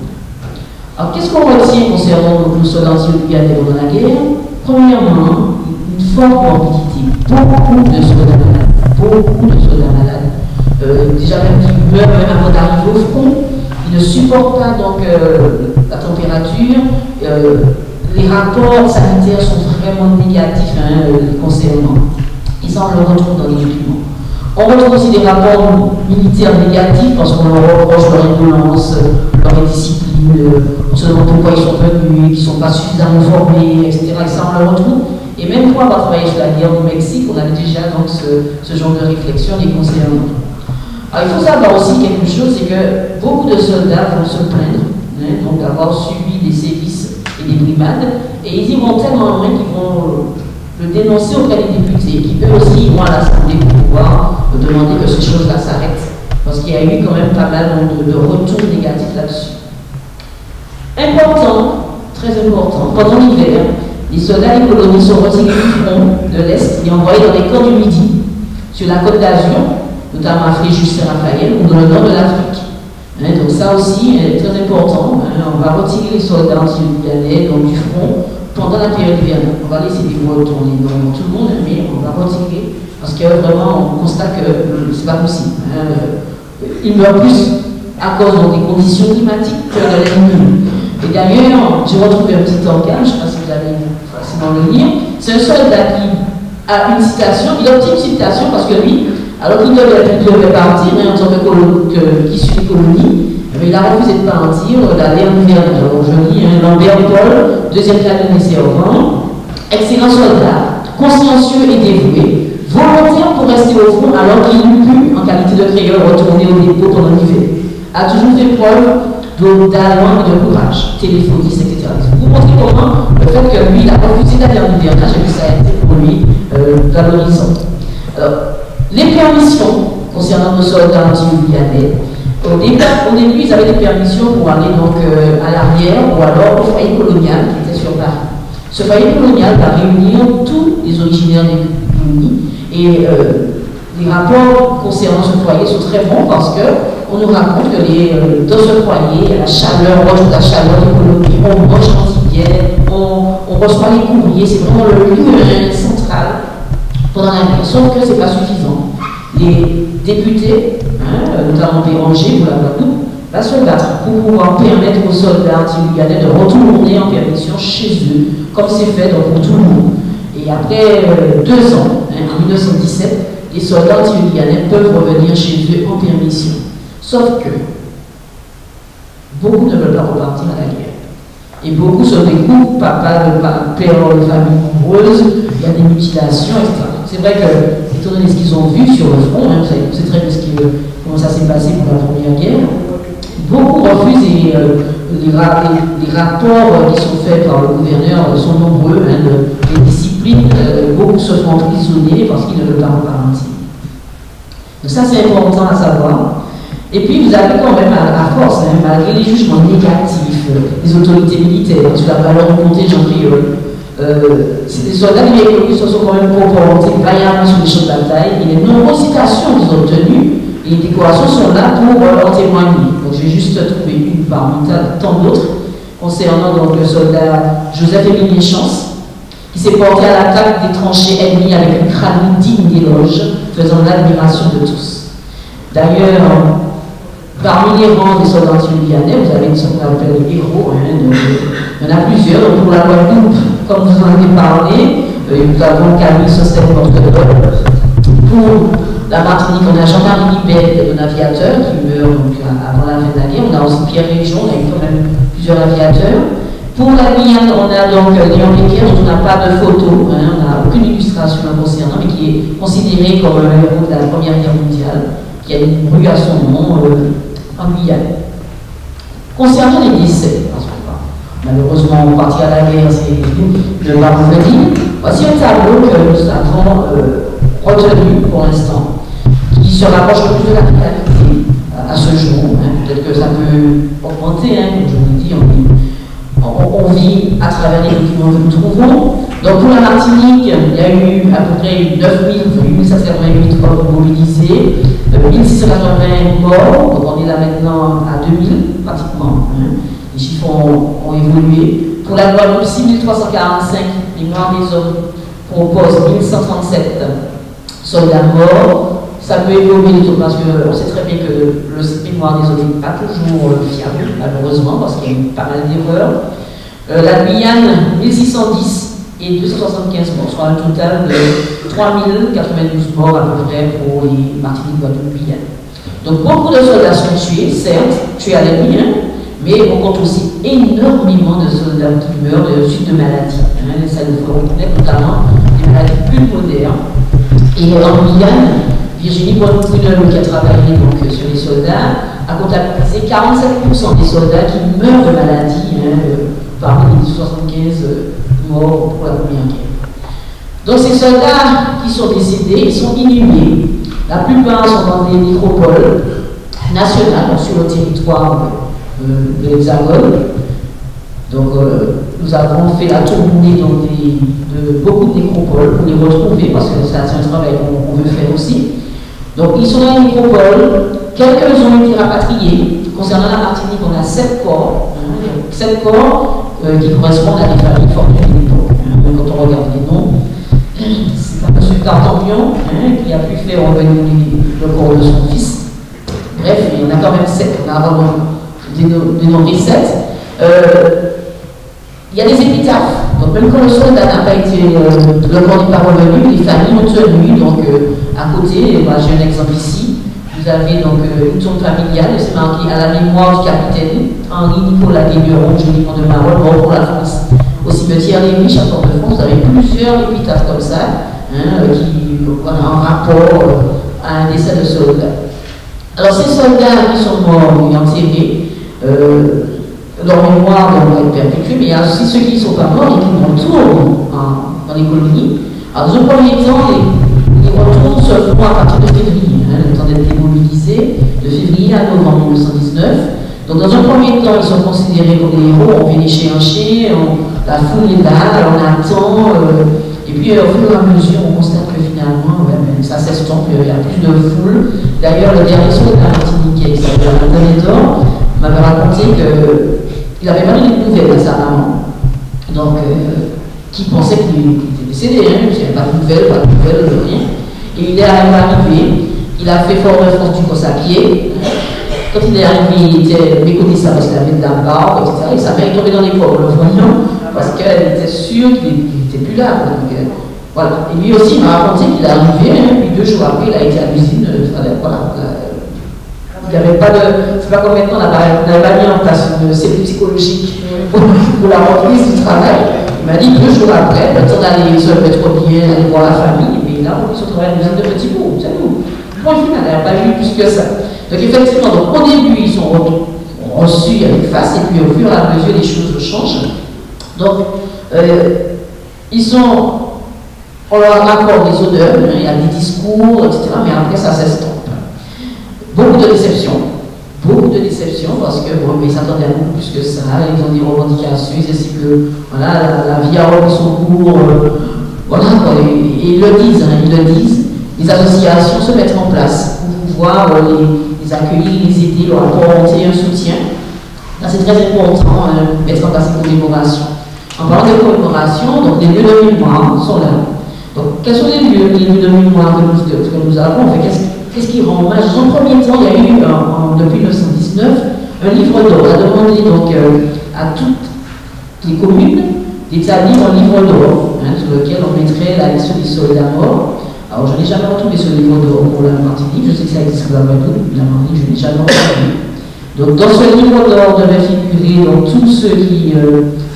Alors, qu'est-ce qu'on retient concernant nos soldats anti-guyanais pendant la guerre? Premièrement, une forte morbidité, beaucoup de soldats malades. Déjà même qui meurent même avant d'arriver au front, ils ne supportent pas donc la température. Les rapports sanitaires sont vraiment négatifs concernant. Et ça, on le retrouve dans les documents. On retrouve aussi des rapports militaires négatifs parce qu'on leur reproche leur indolence, leur indiscipline, on se demande pourquoi ils sont venus, qu'ils ne sont pas suffisamment formés, etc. Et ça, on le retrouve. Et même pour avoir travaillé sur la guerre du Mexique, on a déjà donc ce genre de réflexion les concernant. Alors, il faut savoir aussi quelque chose, c'est que beaucoup de soldats vont se plaindre donc d'avoir subi des sévices et des brimades, et ils y vont tellement loin qu'ils vont le dénoncer auprès des députés, qui eux aussi vont à l'Assemblée pour pouvoir demander que ces choses-là s'arrêtent, parce qu'il y a eu quand même pas mal de retours négatifs là-dessus. Important, très important, pendant l'hiver, les soldats des colonies sont retirés du front de l'Est et envoyés dans les camps du Midi, sur la côte d'Azur, notamment à Fréjus-Saint-Raphaël ou dans le nord de l'Afrique. Donc ça aussi est très important. On va retirer les soldats anti-guyanais du front pendant la période hivernale. On va laisser des voix retourner dans tout le monde, mais on va retirer parce que vraiment on constate que c'est pas possible. Ils meurent plus à cause des conditions climatiques que de l'ennemi. Et d'ailleurs, j'ai retrouvé un petit organe, je ne sais pas si vous allez facilement le lire. C'est un soldat qui a une citation, il obtient une citation parce que lui, alors qu'il devait partir en tant qu'issu des colonies, mais il a refusé de partir, d'aller en hivernage. Alors je lis Lambert Paul, deuxième classe de servant, excellent soldat, consciencieux et dévoué, volontaire pour rester au front alors qu'il eût pu, en qualité de créole, retourner au dépôt pendant l'hiver. A toujours fait preuve d'allant et de courage, téléphoniste, etc. Vous montrez comment le fait que lui, il a refusé d'aller en hivernage, et que ça a été pour lui valorisant. Alors, les permissions concernant nos soldats anti-guyanais, au début, ils avaient des permissions pour aller donc à l'arrière ou alors au foyer colonial qui était sur Paris. Ce foyer colonial va réunir tous les originaires des colonies et les rapports concernant ce foyer sont très bons parce qu'on nous raconte que dans ce foyer, la chaleur, on retrouve la chaleur des colonies, on mange quotidienne, on reçoit les courriers, c'est vraiment le lieu central pendant la vie. Sauf que ce n'est pas suffisant. Les députés, notamment Béranger pour la Guadeloupe, va se battre pour pouvoir permettre aux soldats anti-guyanais de retourner en permission chez eux, comme c'est fait donc, pour tout le monde. Et après 2 ans, en 1917, les soldats anti-guyanais peuvent revenir chez eux en permission. Sauf que beaucoup ne veulent pas repartir à la guerre. Et beaucoup se découvrent, papa, père, de famille nombreuse, il y a des mutilations, etc. C'est vrai que, étant donné ce qu'ils ont vu sur le front, vous savez très bien comment ça s'est passé pour la Première Guerre, beaucoup refusent et les rapports qui sont faits par le gouverneur sont nombreux, les disciplines, beaucoup se font emprisonner parce qu'ils ne veulent pas repartir. Donc ça c'est important à savoir. Et puis vous avez quand même à force, malgré les jugements négatifs des autorités militaires sur la valeur du contingent créole, les soldats qui se sont quand même comportés vaillamment sur les champs de bataille et les nombreuses citations qu'ils ont obtenues et les décorations sont là pour en témoigner. Donc j'ai juste trouvé une parmi tant d'autres concernant donc, le soldat Joseph-Émile Chance qui s'est porté à l'attaque des tranchées ennemies avec une crâne digne d'éloge, faisant l'admiration de tous. D'ailleurs, parmi les rangs des soldats anti-guyanais, vous avez ce qu'on appelle les héros, il y en a plusieurs. Donc pour la Guadeloupe, comme vous en avez parlé, nous avons Camille Sostel-Portedol. Pour la Martinique, on a Jean-Marie Libet, un aviateur qui meurt donc, avant la fin de la guerre. On a aussi Pierre Région, on a eu quand même plusieurs aviateurs. Pour la Guyane, on a donc Léon Péquier, dont on n'a pas de photo, on n'a aucune illustration concernant, mais qui est considéré comme un héros de la Première Guerre mondiale, qui a une rue à son nom en Guyane. Concernant les décès, parce que malheureusement on partit à la guerre, c'est ne pas revenir. Voici un tableau que nous avons retenu pour l'instant, qui se rapproche le plus de la réalité à ce jour. Peut-être que ça peut augmenter, comme je vous dis, on vit à travers les documents que nous trouvons. Donc pour la Martinique, il y a eu à peu près 8788 hommes mobilisés, 1680 morts, donc on est là maintenant à 2000 pratiquement. Les chiffres ont évolué. Pour la Guadeloupe, 6345 mémoires des hommes composent 1137 soldats morts. Ça peut évoluer parce qu'on sait très bien que le mémoire des hommes n'est pas toujours fiable, malheureusement, parce qu'il y a eu pas mal d'erreurs. La Guyane, 1610 et 275 morts, soit un total de 3092 morts à peu près pour les Martinique, Guadeloupe, Guyane. Donc beaucoup de soldats sont tués, certes, tués à l'ennemi, mais on compte aussi énormément de soldats qui meurent de suite de maladies. Ça nous faut reconnaître notamment des maladies pulmonaires. Et en Guyane, Virginie Bonne-Prunel, qui a travaillé donc, sur les soldats, a comptabilisé 47% des soldats qui meurent de maladies parmi les 75 morts pour la Première Guerre. Donc ces soldats qui sont décédés, ils sont inhumés. La plupart sont dans des nécropoles nationales, donc sur le territoire de l'Hexagone. Donc nous avons fait la tournée de beaucoup de nécropoles pour les retrouver, parce que c'est un travail qu'on veut faire aussi. Donc ils sont dans les nécropoles, quelques ont été rapatriés. Concernant la Martinique, on a 7 corps, 7 corps qui correspondent à des familles fortunées de l'époque. Quand on regarde les noms, c'est M. Tartampion qui a pu faire revenir le corps de son fils. Bref, il y en a quand même 7, on a avant dénombré 7. Il y a des épitaphes. Donc même quand le soldat n'a pas été, le corps n'est pas revenu, les familles ont tenu. Donc à côté, j'ai un exemple ici. Vous avez donc une tombe familiale, c'est marqué à la mémoire du capitaine Henri-Nicolas Guégueron, général de Marolles, mort pour la France. Au cimetière des Riches à Fort-de-France, vous avez plusieurs épitaphes comme ça, qui ont un rapport à un décès de soldat. Alors ces soldats qui sont morts et enterrés, leur mémoire doit être perpétuée, mais il y a aussi ceux qui ne sont pas morts et qui retournent dans les colonies. Alors, dans un premier temps, les retours se font à partir de février, le temps d'être démobilisés, de février à novembre 1919. Donc, dans un premier temps, ils sont considérés comme des héros, on fait les chéanchés, la foule est là, on attend, et puis au fur et à mesure, on constate que finalement, ça s'estompe, il y a plus de foule. D'ailleurs, le dernier soldat martiniquais, qui s'appelle Alain Dor, m'avait raconté qu'il avait pas donné de nouvelles à sa maman. Donc, qui pensait qu'il était décédé, il n'y avait pas de nouvelles, rien. Et il est arrivé, il a fait fort de France du Cosse à pied. Quand il est arrivé, il était méconnaissable parce qu'il avait de la barbe, etc. Et sa mère est tombée dans les pommes, le voyant, parce qu'elle était sûre qu'il n'était plus là. Donc, voilà. Et lui aussi, il m'a raconté qu'il est arrivé, puis 2 jours après, il a été à l'usine. Voilà. Il n'y avait pas de. C'est pas comme maintenant, on n'avait pas mis en place une cellule psychologique pour la reprise du travail. Il m'a dit 2 jours après, le temps d'aller se mettre bien, d'aller voir la famille, et là, on peut se travailler à l'usine de petits bouts, c'est tout. Point final, elle n'a pas vu plus que ça. Donc effectivement, donc, au début, ils sont reçus avec face, et puis au fur et à mesure, les choses changent. Donc, on leur accorde des honneurs, il y a des discours, etc., mais après, ça s'estompe. Beaucoup de déceptions, parce que bon, ils s'attendaient à beaucoup plus que ça, ils ont des revendications, ils estiment que voilà, la vie a repris son cours, voilà, et ils le disent, les associations se mettent en place pour pouvoir les accueillir, les aider, leur apporter un soutien. Là, c'est très important, mettre en place une commémoration. En parlant de commémoration, donc les lieux de mémoire sont là. Donc, quels sont les lieux de mémoire que nous avons? Qu'est-ce qui rend hommage? Dans un premier temps, il y a eu, depuis 1919, un livre d'or. On a demandé donc à toutes les communes d'établir un livre d'or, sur lequel on mettrait la liste des soldats morts. Alors, je n'ai jamais retrouvé ce livre d'or pour la Martinique. Je sais que ça existe dans la Guadeloupe, la Martinique, je n'ai jamais retrouvé. Donc, dans ce livre d'or devaient figurer donc, tous ceux qui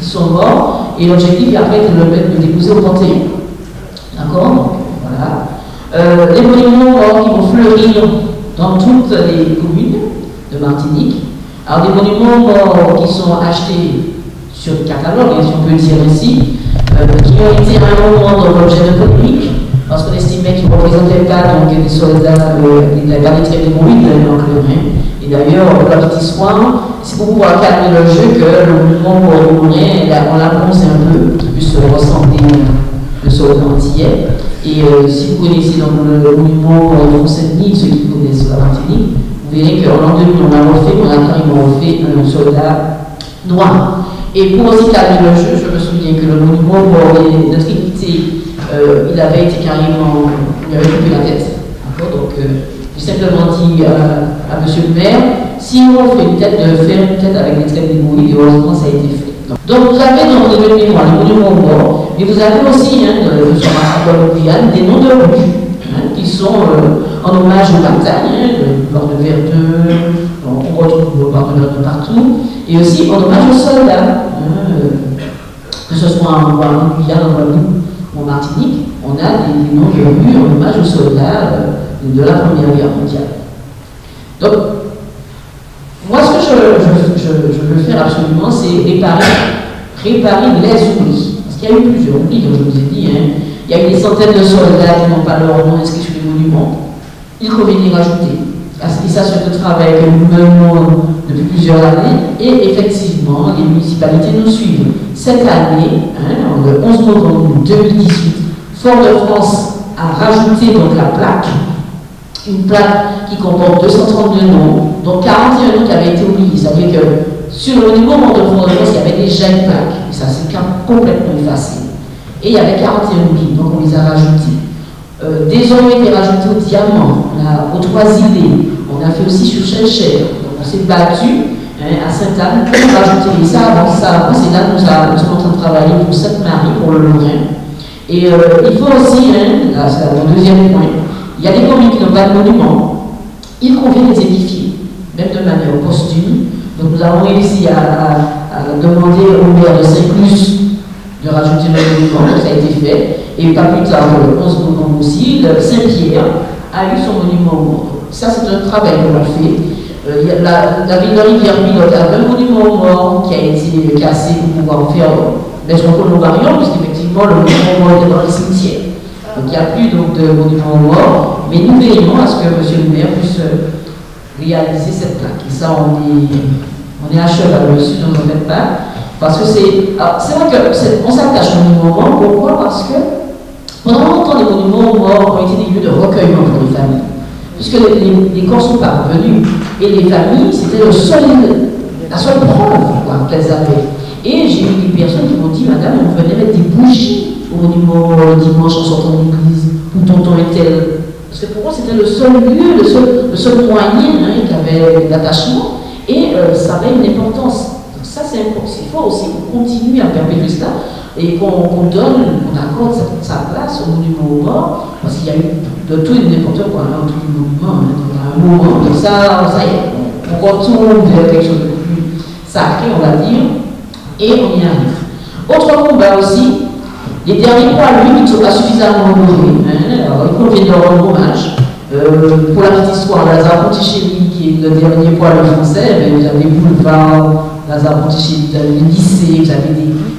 sont morts, et l'objectif est après de le déposer au Panthéon. D'accord? Voilà. Les monuments qui vont fleurir dans toutes les communes de Martinique. Alors des monuments qui sont achetés sur le catalogue, si on peut le dire ainsi, qui ont été à un moment dans l'objet de polémique, parce qu'on estimait qu'ils ne représentaient pas donc, des soldats, ils n'avaient pas des traits de bruit de l'encleur. Et d'ailleurs, pour la petite histoire, c'est pour pouvoir calmer le jeu que le monument pour le Mourien, on l'a bronzé un peu, qui puisse ressembler le soldat antillais. Et si vous connaissez donc, le monument de Saint-Denis, ceux qui connaissent la Martinique, vous verrez qu'en l'an 2000, on a carrément refait un soldat noir. Et pour aussi calmer le jeu, je me souviens que le monument pour notre unité, il avait été carrément, il avait coupé la tête. Donc, j'ai simplement dit à monsieur le maire, si on fait une tête, de faire une tête avec des traits de bruit, et heureusement ça a été fait. Donc vous avez dans le mémoire les monuments morts, mais vous avez aussi, des noms de rues qui sont en hommage aux batailles, le bord de Verdun, on retrouve le bord de Verdun partout, et aussi en hommage aux soldats, que ce soit en Guyane, en Guadeloupe ou en Martinique, on a des noms de rues en hommage aux soldats de la Première Guerre mondiale. Donc, moi, ce que je veux faire absolument, c'est réparer les oublis. Parce qu'il y a eu plusieurs oublis, comme je vous ai dit. Il y a eu des centaines de soldats qui n'ont pas leur nom inscrit sur les monuments. Il convient d'y rajouter. Et ça, c'est un travail que nous menons depuis plusieurs années. Et effectivement, les municipalités nous suivent. Cette année, le 11 novembre 2018, Fort-de-France a rajouté donc la plaque. Une plaque qui comporte 232 noms, dont 41 noms qui avaient été oubliés. C'est-à-dire que sur le monument de Fort-de-France, il y avait déjà une plaque. Et ça s'est complètement effacé. Et il y avait 41 oubliés, donc on les a rajoutés. Des ont été rajoutés au Diamant, aux Trois-Îlets. On a fait aussi sur Chelcher. Donc on s'est battu à Sainte-Anne pour rajouter ça. Avant ça, c'est là que nous sommes en train de travailler pour Sainte-Marie, pour le Lorrain. Et il faut aussi, là c'est le deuxième point, il y a des communes qui n'ont pas de monument, il convient de les édifier, même de manière posthume. Donc nous avons réussi à demander au maire de Saint-Clus de rajouter le monument, ça a été fait. Et pas plus tard, le 11 novembre aussi, Saint-Pierre a eu son monument. Ça, c'est un travail que l'on fait. La ville de Rivière-Pilote a un monument aux morts qui a été cassé pour pouvoir faire mettre en cause nos variants, puisqu'effectivement le monument aux morts était dans les cimetières. Donc il n'y a plus donc, de monument aux morts, mais nous veillons à ce que M. le maire puisse réaliser cette plaque. Et ça, on est à cheval dessus, ne vous en faites pas. Parce que c'est vrai qu'on s'attache aux monuments aux morts. Pourquoi? Parce que pendant longtemps, les monuments aux morts ont été des lieux de recueillement pour les familles. Puisque les corps sont pas revenus. Et les familles, c'était la seule preuve qu'elles avaient. Et j'ai eu des personnes qui m'ont dit, madame, on venait mettre des bougies au monument le dimanche en sortant de l'église, où tonton était. Parce que pour moi, c'était le seul lieu, le seul moyen qui avait d'attachement. Et ça avait une importance. Donc ça, c'est important. Il faut aussi qu'on continue à perpétuer cela et qu'on accorde sa place au monument aux morts, parce qu'il y a eu de tout et de n'importe quoi dans tout le monument, dans un moment. Donc ça y est, on retourne vers quelque chose de plus sacré, on va dire, et on y arrive. Autre combat aussi, les derniers poids, lui, qui ne sont pas suffisamment honorés. Alors, il convient de leur rendre hommage. Pour la petite histoire, Lazare Pontichelli, qui est le dernier poil français, vous avez Boulevard, Lazare Pontichelli, vous avez le lycée, vous avez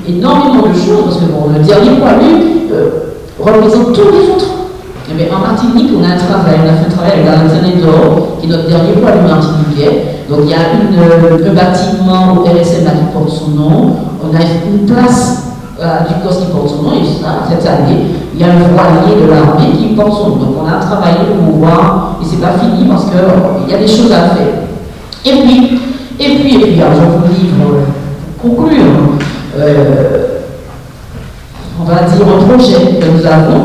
énormément de choses, parce que bon, le dernier poil, lui, représente tous les autres. Mais en Martinique, on a fait un travail avec la d'Or, qui est notre dernier poil martiniquais. Donc il y a un bâtiment au RSM qui porte son nom, on a une place du COS qui porte son nom, et cette année, il y a un voilier de l'armée qui porte son nom. Donc on a travaillé pour voir, et c'est pas fini parce qu'il y a des choses à faire. Et puis, alors je vous livre, pour conclure, on va dire un projet que nous avons,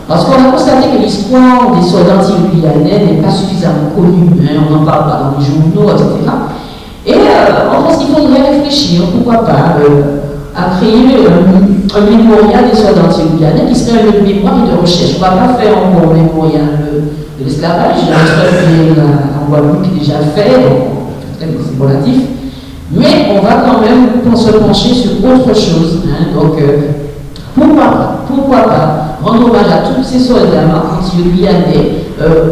parce qu'on a constaté que l'histoire des soldats anti-guyanais n'est pas suffisamment connue, on n'en parle pas dans les journaux, etc. Et on pense qu'il faudrait réfléchir, pourquoi pas, à créer un mémorial des soldats anti-guyanais qui serait un mémoire et de recherche. On ne va pas faire encore un mémorial de l'esclavage, il y a un en Guadeloupe qui est déjà fait, c'est relatif, mais on va quand même se pencher sur autre chose. Donc, pourquoi pas rendre hommage à tous ces soldats anti-guyanais,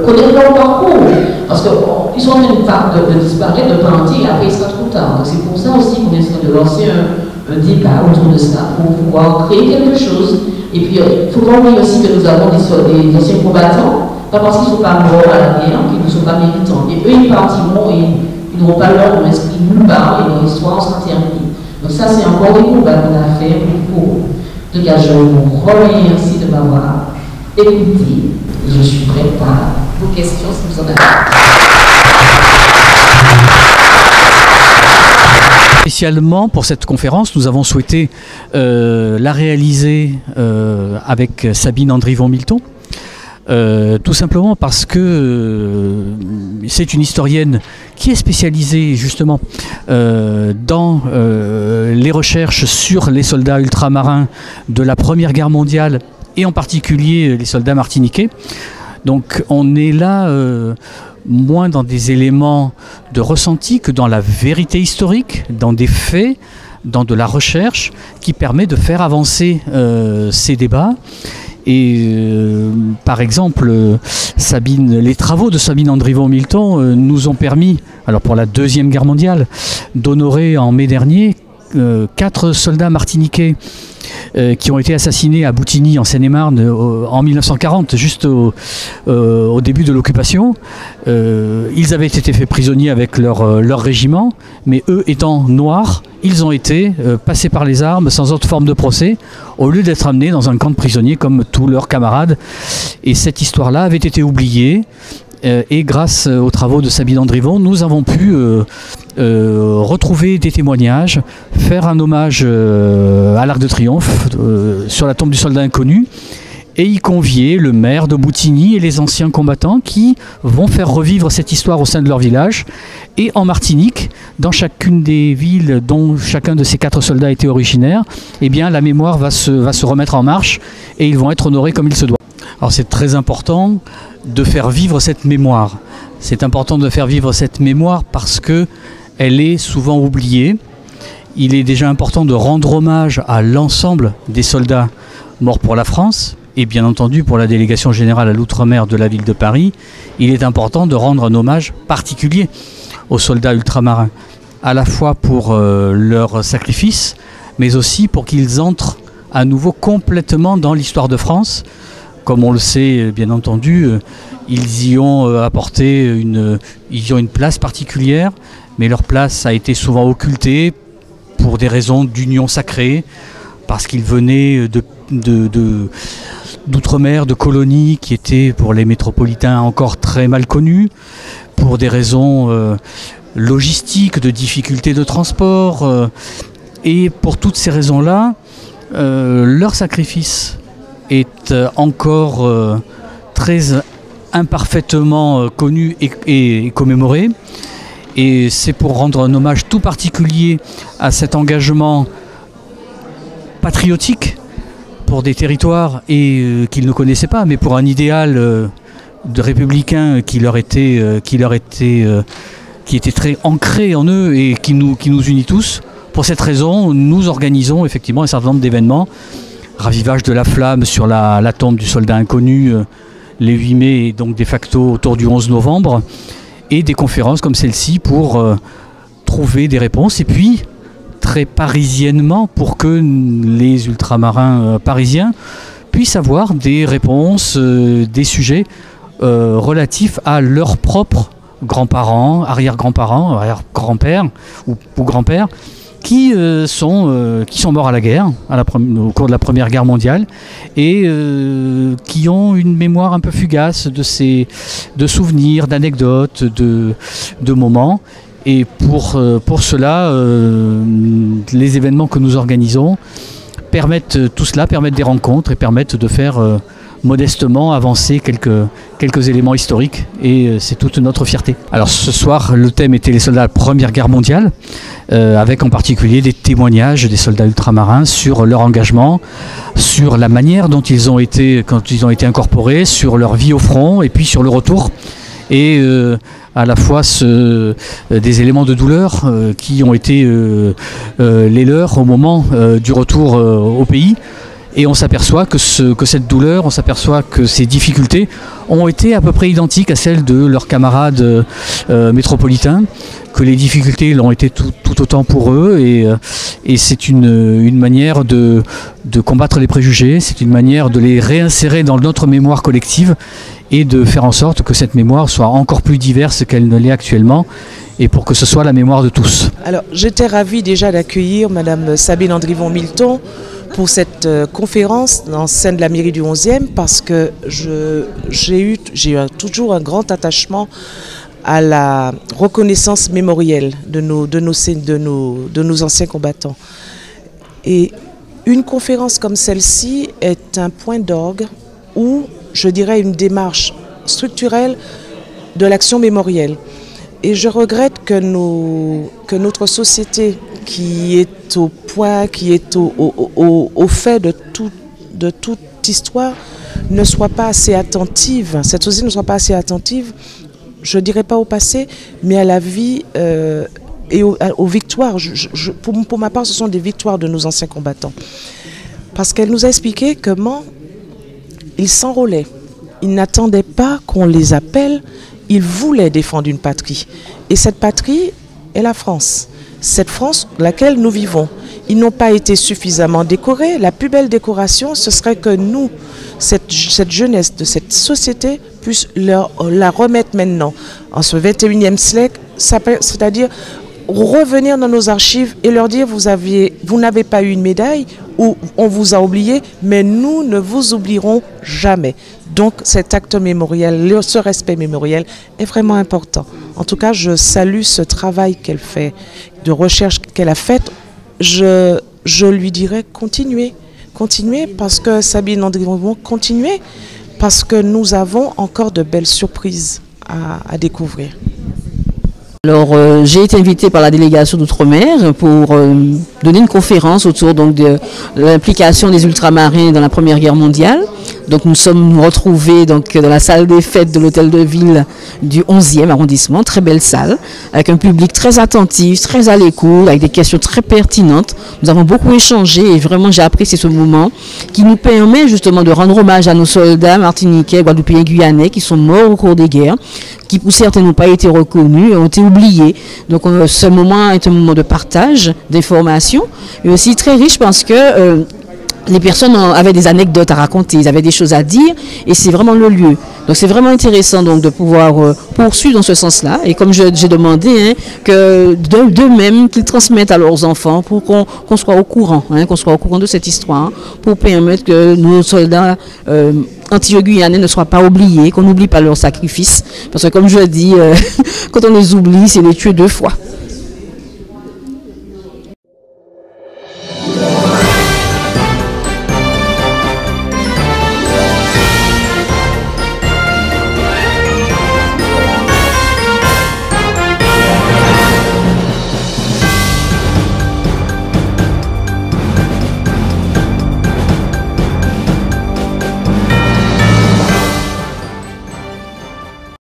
connaître leur parcours, parce qu'ils sont en train de disparaître de partir et après il sera trop tard. Donc c'est pour ça aussi qu'on essaie de lancer un débat autour de ça, pour pouvoir créer quelque chose. Et puis il ne faut pas oublier aussi que nous avons des anciens combattants, pas parce qu'ils ne sont pas morts à la guerre, qu'ils ne sont pas méritants. Et eux, ils partiront et ils n'auront pas leur nom inscrit nulle part et leur histoire sera terminée. Donc ça, c'est encore des combats qu'on a fait pour eux. En tout cas, je vous remercie de m'avoir écouté. Je suis prête à vos questions si vous en avez. Spécialement pour cette conférence, nous avons souhaité la réaliser avec Sabine Andrivon-Milton. Tout simplement parce que c'est une historienne qui est spécialisée justement dans les recherches sur les soldats ultramarins de la Première Guerre mondiale et en particulier les soldats martiniquais. Donc on est là moins dans des éléments de ressenti que dans la vérité historique, dans des faits, dans de la recherche qui permet de faire avancer ces débats. Et par exemple, les travaux de Sabine Andrivon-Milton nous ont permis, alors pour la Deuxième Guerre mondiale, d'honorer en mai dernier 4 soldats martiniquais qui ont été assassinés à Boutigny en Seine-et-Marne en 1940, juste au début de l'occupation. Ils avaient été faits prisonniers avec leur régiment, mais eux étant noirs, ils ont été passés par les armes sans autre forme de procès, au lieu d'être amenés dans un camp de prisonniers comme tous leurs camarades. Et cette histoire-là avait été oubliée. Et grâce aux travaux de Sabine Andrivon, nous avons pu retrouver des témoignages, faire un hommage à l'Arc de Triomphe sur la tombe du soldat inconnu et y convier le maire de Boutigny et les anciens combattants qui vont faire revivre cette histoire au sein de leur village. Et en Martinique, dans chacune des villes dont chacun de ces 4 soldats était originaire, eh bien, la mémoire va se remettre en marche et ils vont être honorés comme il se doit. Alors c'est très important de faire vivre cette mémoire. C'est important de faire vivre cette mémoire parce qu'elle est souvent oubliée. Il est déjà important de rendre hommage à l'ensemble des soldats morts pour la France et bien entendu pour la délégation générale à l'outre-mer de la ville de Paris. Il est important de rendre un hommage particulier aux soldats ultramarins, à la fois pour leur sacrifice, mais aussi pour qu'ils entrent à nouveau complètement dans l'histoire de France. Comme on le sait, bien entendu, ils y ont apporté ils ont une place particulière, mais leur place a été souvent occultée pour des raisons d'union sacrée, parce qu'ils venaient d'outre-mer, de colonies qui étaient pour les métropolitains encore très mal connues, pour des raisons logistiques, de difficultés de transport. Et pour toutes ces raisons-là, leur sacrifice est encore très imparfaitement connu et commémoré. Et c'est pour rendre un hommage tout particulier à cet engagement patriotique pour des territoires qu'ils ne connaissaient pas, mais pour un idéal de républicain qui était très ancré en eux et qui nous unit tous. Pour cette raison, nous organisons effectivement un certain nombre d'événements. Ravivage de la flamme sur la tombe du soldat inconnu, les 8 mai et donc de facto autour du 11 novembre. Et des conférences comme celle-ci pour trouver des réponses. Et puis, très parisiennement, pour que les ultramarins parisiens puissent avoir des réponses, des sujets relatifs à leurs propres grands-parents, arrière-grands-parents, arrière-grands-pères ou grands-pères, qui sont morts à la guerre, au cours de la Première Guerre mondiale, et qui ont une mémoire un peu fugace de souvenirs, d'anecdotes, de moments. Et pour cela, les événements que nous organisons permettent des rencontres et permettent de faire modestement avancer quelques éléments historiques, et c'est toute notre fierté. Alors ce soir, le thème était les soldats de la Première Guerre mondiale, avec en particulier des témoignages des soldats ultramarins sur leur engagement, sur la manière dont quand ils ont été incorporés, sur leur vie au front et puis sur le retour. Et à la fois des éléments de douleur qui ont été les leurs au moment du retour au pays. Et on s'aperçoit que cette douleur, on s'aperçoit que ces difficultés ont été à peu près identiques à celles de leurs camarades métropolitains, que les difficultés l'ont été tout autant pour eux, et c'est une manière de combattre les préjugés, c'est une manière de les réinsérer dans notre mémoire collective et de faire en sorte que cette mémoire soit encore plus diverse qu'elle ne l'est actuellement, et pour que ce soit la mémoire de tous. Alors j'étais ravie déjà d'accueillir Madame Sabine Andrivon-Milton pour cette conférence en scène de la mairie du 11e, parce que j'ai eu toujours un grand attachement à la reconnaissance mémorielle de nos anciens combattants. Et une conférence comme celle-ci est un point d'orgue, ou je dirais une démarche structurelle de l'action mémorielle. Et je regrette que notre société, qui est au point, qui est au fait de toute histoire, ne soit pas assez attentive. Cette société ne soit pas assez attentive, je ne dirais pas au passé, mais à la vie et aux victoires. Pour ma part, ce sont des victoires de nos anciens combattants. Parce qu'elle nous a expliqué comment ils s'enrôlaient. Ils n'attendaient pas qu'on les appelle. Ils voulaient défendre une patrie. Et cette patrie est la France. Cette France laquelle nous vivons. Ils n'ont pas été suffisamment décorés. La plus belle décoration, ce serait que nous, cette jeunesse de cette société, puisse la remettre maintenant, en ce 21e siècle, c'est-à-dire revenir dans nos archives et leur dire vous n'avez pas eu une médaille, ou on vous a oublié, mais nous ne vous oublierons jamais. Donc cet acte mémoriel, ce respect mémoriel est vraiment important. En tout cas, je salue ce travail qu'elle fait, de recherche qu'elle a fait. Je lui dirais continuez, parce que Sabine Andrivon, continuez, parce que nous avons encore de belles surprises à découvrir. Alors j'ai été invitée par la délégation d'Outre-mer pour donné une conférence autour donc, de l'implication des ultramarins dans la Première Guerre mondiale. Donc nous sommes retrouvés donc, dans la salle des fêtes de l'hôtel de ville du 11e arrondissement, très belle salle, avec un public très attentif, très à l'écoute, avec des questions très pertinentes. Nous avons beaucoup échangé et vraiment j'ai apprécié ce moment qui nous permet justement de rendre hommage à nos soldats martiniquais, guadeloupéens, guyanais qui sont morts au cours des guerres, qui pour certains n'ont pas été reconnus, ont été oubliés. Donc ce moment est un moment de partage, d'information, et aussi très riche parce que les personnes avaient des anecdotes à raconter, ils avaient des choses à dire, et c'est vraiment le lieu. Donc c'est vraiment intéressant donc, de pouvoir poursuivre dans ce sens-là. Et comme j'ai demandé, hein, que d'eux-mêmes, qu'ils transmettent à leurs enfants pour qu'on soit au courant, hein, qu'on soit au courant de cette histoire, hein, pour permettre que nos soldats anti-guyanais ne soient pas oubliés, qu'on n'oublie pas leur sacrifice. Parce que comme je dis, quand on les oublie, c'est les tuer deux fois.